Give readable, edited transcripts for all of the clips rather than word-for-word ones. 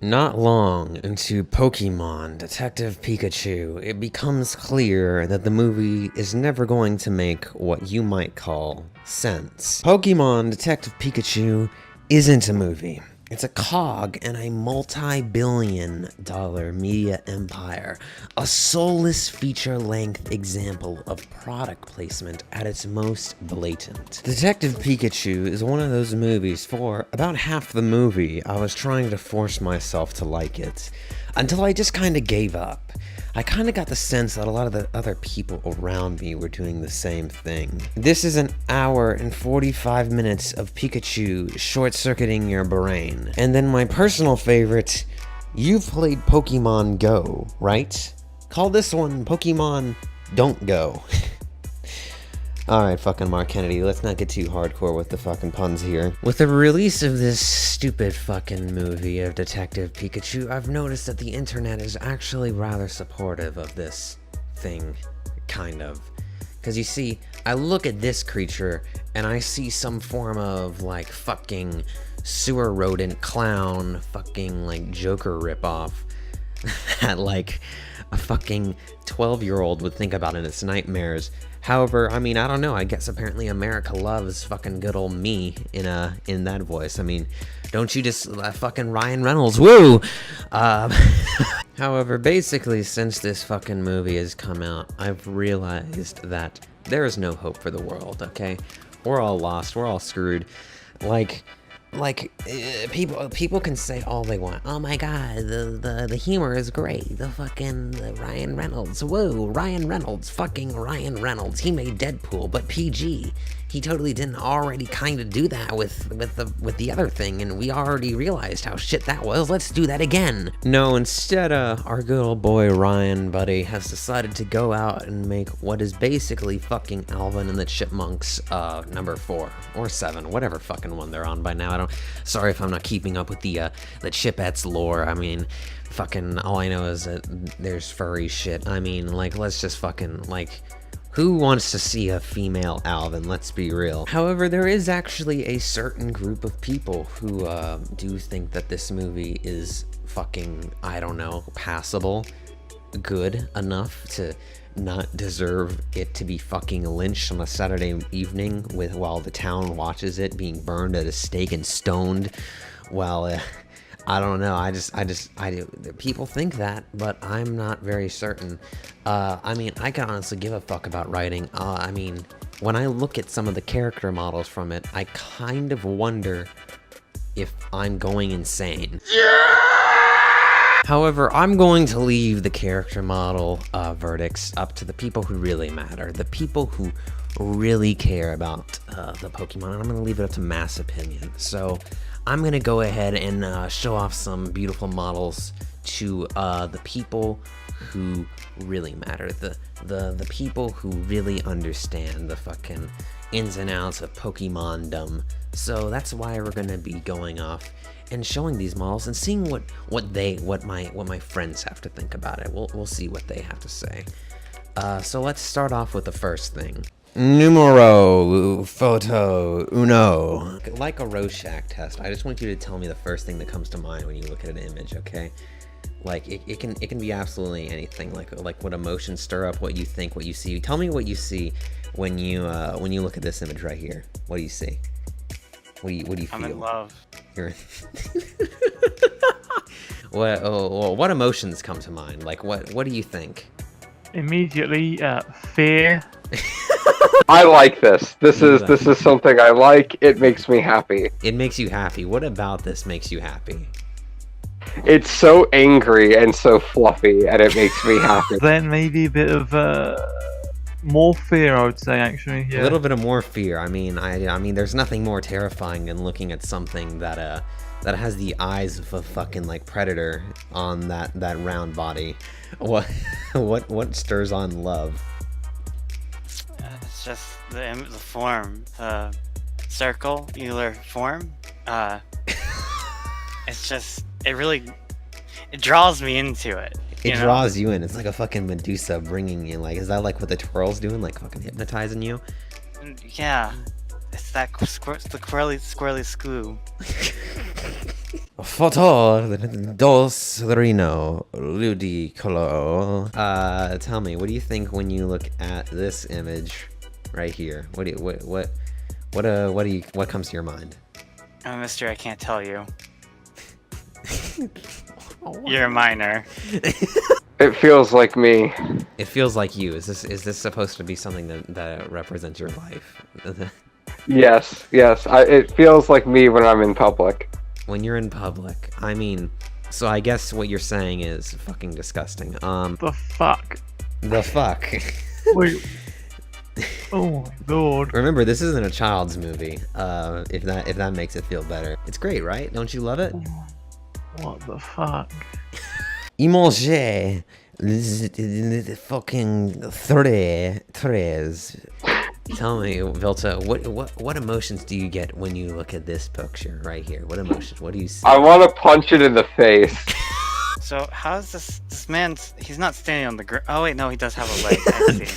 Not long into Pokemon Detective Pikachu, it becomes clear that the movie is never going to make what you might call sense. Pokemon Detective Pikachu isn't a movie. It's a cog in a multi-billion-dollar media empire, a soulless feature-length example of product placement at its most blatant. Detective Pikachu is one of those movies. For about half the movie, I was trying to force myself to like it, until I just kinda gave up. I kinda got the sense that a lot of the other people around me were doing the same thing. This is an hour and 45 minutes of Pikachu short-circuiting your brain. And then my personal favorite, you've played Pokemon Go, right? Call this one Pokemon Don't Go. Alright, fucking Mark Kennedy, let's not get too hardcore with the fucking puns here. With the release of this stupid fucking movie of Detective Pikachu, I've noticed that the internet is actually rather supportive of this thing, kind of. Because you see, I look at this creature, and I see some form of, like, fucking sewer rodent clown, fucking, like, Joker ripoff that, like, a fucking 12-year-old would think about in its nightmares. However, I mean, I don't know, I guess apparently America loves fucking good old me in that voice. I mean, don't you just, fucking Ryan Reynolds, woo! However, basically, since this fucking movie has come out, I've realized that there is no hope for the world, okay? We're all lost, we're all screwed. People can say all they want. Oh my god, the humor is great. The Ryan Reynolds. Whoa, Ryan Reynolds. Fucking Ryan Reynolds. He made Deadpool, but PG. He totally didn't already kind of do that with the other thing, and we already realized how shit that was. Let's do that again. No, instead, our good old boy Ryan, buddy, has decided to go out and make what is basically fucking Alvin and the Chipmunks, number 4 or 7, whatever fucking one they're on by now. Sorry if I'm not keeping up with the Chipettes lore. I mean, fucking all I know is that there's furry shit. I mean, like, let's just fucking, like, who wants to see a female Alvin? Let's be real. However, there is actually a certain group of people who do think that this movie is fucking, I don't know, passable, good enough to not deserve it to be fucking lynched on a Saturday evening while the town watches it being burned at a stake and stoned. Well, I don't know. I people think that, but I'm not very certain. I mean, I can honestly give a fuck about writing. I mean, when I look at some of the character models from it, I kind of wonder if I'm going insane. Yeah! However, I'm going to leave the character model verdicts up to the people who really matter, the people who really care about the Pokemon, and I'm going to leave it up to mass opinion. So I'm going to go ahead and show off some beautiful models to the people who really matter, the people who really understand the fucking ins and outs of Pokemon-dom. So that's why we're going to be going off and showing these models and seeing what my friends have to think about it. We'll see what they have to say. So let's start off with the first thing. Numero photo uno. Like a Rorschach test, I just want you to tell me the first thing that comes to mind when you look at an image, okay? Like it can be absolutely anything. Like what emotions stir up, what you think, what you see. Tell me what you see when you look at this image right here. What do you see? What do you feel? I'm in love. You're what emotions come to mind? Like what do you think? Immediately, fear. I like this. This is something I like. It makes me happy. It makes you happy. What about this makes you happy? It's so angry and so fluffy, and it makes me happy. Then maybe a bit of more fear, I would say, actually. Yeah. A little bit of more fear. I mean, I mean, there's nothing more terrifying than looking at something that has the eyes of a fucking like predator on that round body. What stirs on love? It's just the form, the circular form. It's just, it draws me into it. It draws you in. It's like a fucking Medusa bringing you. Like, is that like what the twirl's doing? Like fucking hypnotizing you? Yeah, it's that the squirrely screw. Foto dos Rino Ludicolo. Tell me, what do you think when you look at this image right here? What comes to your mind? Oh, mister, I can't tell you. You're a minor. It feels like me. It feels like you. Is this supposed to be something that represents your life? Yes. It feels like me when I'm in public. When you're in public, I mean, so I guess what you're saying is fucking disgusting. The fuck? The fuck. Wait. Oh my god. Remember, this isn't a child's movie. If that makes it feel better, it's great, right? Don't you love it? What the fuck? Imagine fucking tres. Tell me, Vilta, what emotions do you get when you look at this picture right here? What emotions? What do you see? I want to punch it in the face. So how's this man? He's not standing on the ground. Oh wait, no, he does have a leg. I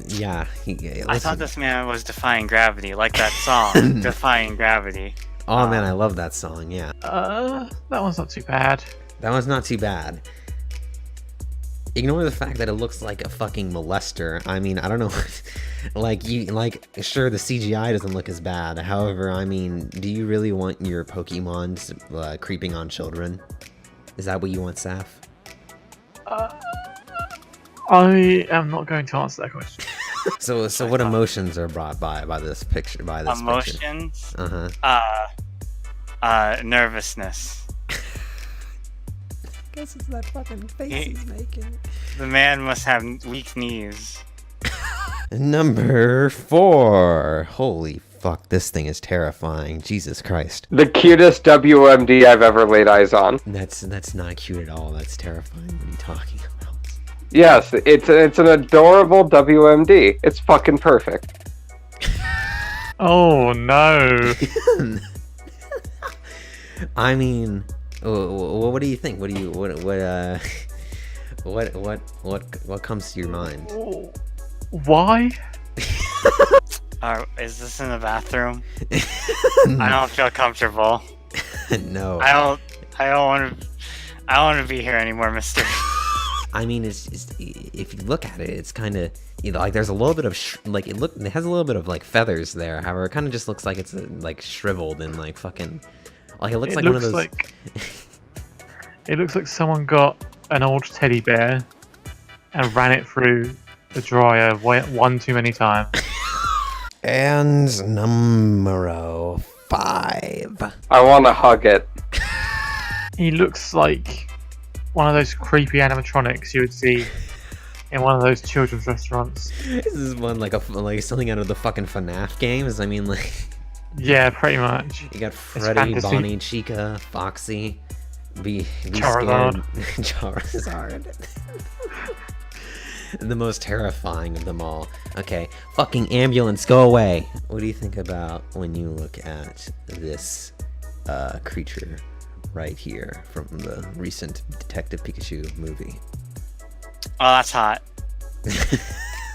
see. Yeah. I thought this man was defying gravity, like that song, "Defying Gravity." Oh man, I love that song. Yeah. That one's not too bad. That one's not too bad. Ignore the fact that it looks like a fucking molester. I mean, I don't know. Sure, the CGI doesn't look as bad. However, I mean, do you really want your Pokemon creeping on children? Is that what you want, Saf? I am not going to answer that question. So what emotions are brought by this picture? By this Emotions? Picture? Nervousness. I guess it's that fucking face he's making. The man must have weak knees. Number 4. Holy fuck, this thing is terrifying. Jesus Christ. The cutest WMD I've ever laid eyes on. That's not cute at all. That's terrifying. What are you talking about? Yes, it's an adorable WMD. It's fucking perfect. Oh no. I mean, what do you think? What comes to your mind? Why? Is this in the bathroom? I don't feel comfortable. No. I don't want to be here anymore, mister. I mean, it's if you look at it, it's kind of like there's a little bit of it has a little bit of like feathers there. However, it kind of just looks like it's like shriveled and like fucking like it looks like one of those. It looks like someone got an old teddy bear and ran it through the dryer one too many times. And number 5. I want to hug it. He looks like one of those creepy animatronics you would see in one of those children's restaurants. This is one like something out of the fucking FNAF games. I mean, like. Yeah, pretty much. You got Freddy, Bonnie, Chica, Foxy, be Charizard. Scared. Charizard. The most terrifying of them all. Okay, fucking ambulance, go away. What do you think about when you look at this creature right here from the recent Detective Pikachu movie? Oh, that's hot.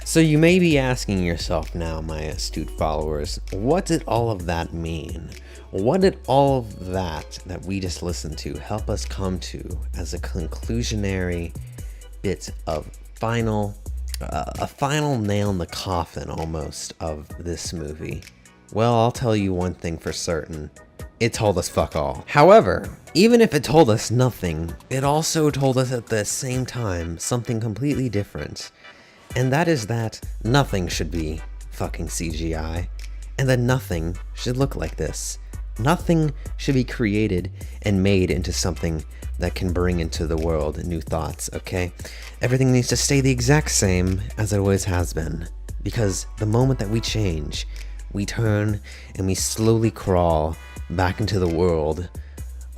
So you may be asking yourself now, my astute followers, what did all of that mean? What did all of that we just listened to help us come to as a conclusionary bit of a final nail in the coffin almost of this movie? Well, I'll tell you one thing for certain. It told us fuck all. However, even if it told us nothing, it also told us at the same time something completely different. And that is that nothing should be fucking CGI, and that nothing should look like this. Nothing should be created and made into something that can bring into the world new thoughts, okay? Everything needs to stay the exact same as it always has been. Because the moment that we change, we turn and we slowly crawl back into the world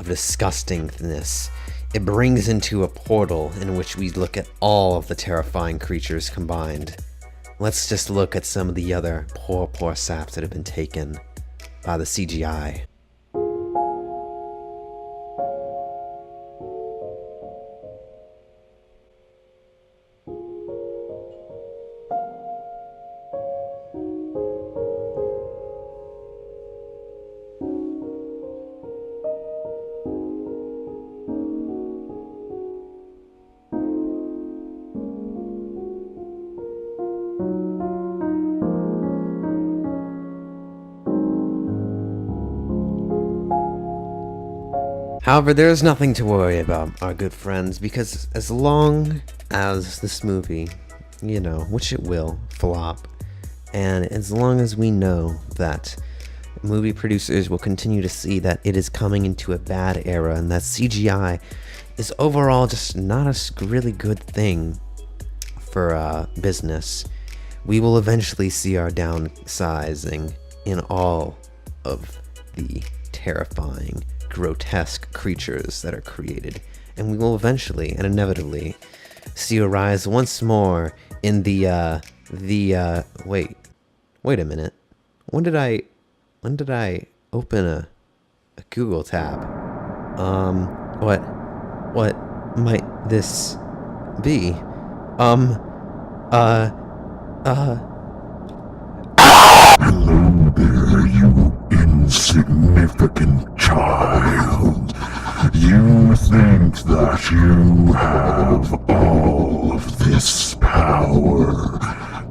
of disgustingness. It brings into a portal in which we look at all of the terrifying creatures combined. Let's just look at some of the other poor saps that have been taken by the CGI. However, there's nothing to worry about, our good friends, because as long as this movie, which it will, flop, and as long as we know that movie producers will continue to see that it is coming into a bad era and that CGI is overall just not a really good thing for business, we will eventually see our downsizing in all of the terrifying, grotesque creatures that are created, and we will eventually and inevitably see a rise once more in the wait a minute, when did I open a Google tab? What might this be? Hello there, you insignificant child. You think that you have all of this power,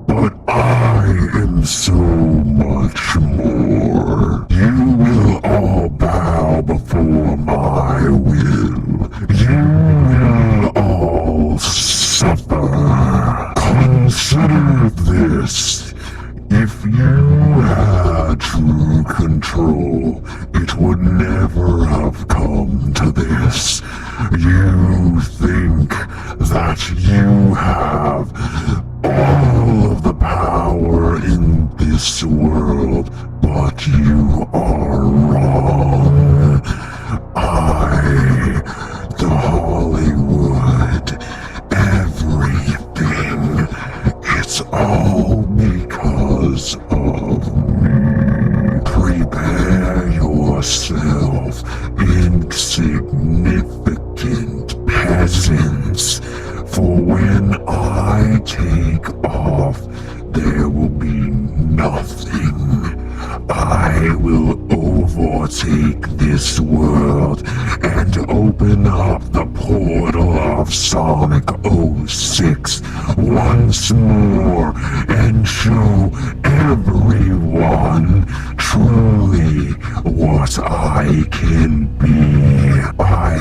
but I am so much more. You will all bow before my will. You will all suffer. Consider this. If you had true control, it would never have come to this. You think that you have all of the power in this world, but you are wrong. The Hollywood, everything, it's all because of me. Prepare yourself, insignificant peasants, for when I take off, there will be nothing. I will overtake this world and open up the portal of Sonic 06 once more and show everyone truly what I can be. I